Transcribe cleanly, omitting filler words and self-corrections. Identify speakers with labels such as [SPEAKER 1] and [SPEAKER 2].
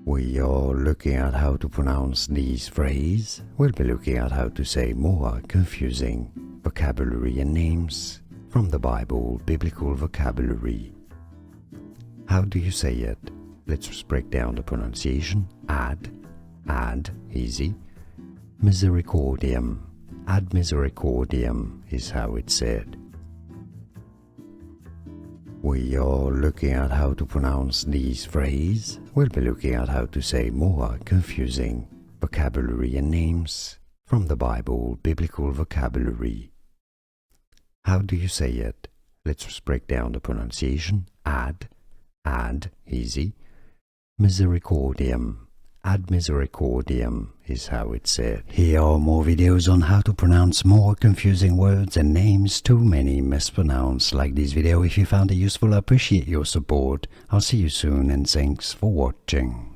[SPEAKER 1] We are looking at how to pronounce these phrases. We'll be looking at how to say more confusing vocabulary and names from the Bible, biblical vocabulary. How do you say it? Let's just break down the pronunciation. Ad, easy. Misericordiam, ad misericordiam is how it's said. We are looking at how to pronounce these phrases. We'll be looking at how to say more confusing vocabulary and names from the Bible, biblical vocabulary. How do you say it? Let's just break down the pronunciation. Ad, easy. Misericordiam, ad misericordiam is how it's said. Here are more videos on how to pronounce more confusing words and names too many mispronounced. Like this video if you found it useful. I appreciate your support. I'll see you soon and thanks for watching.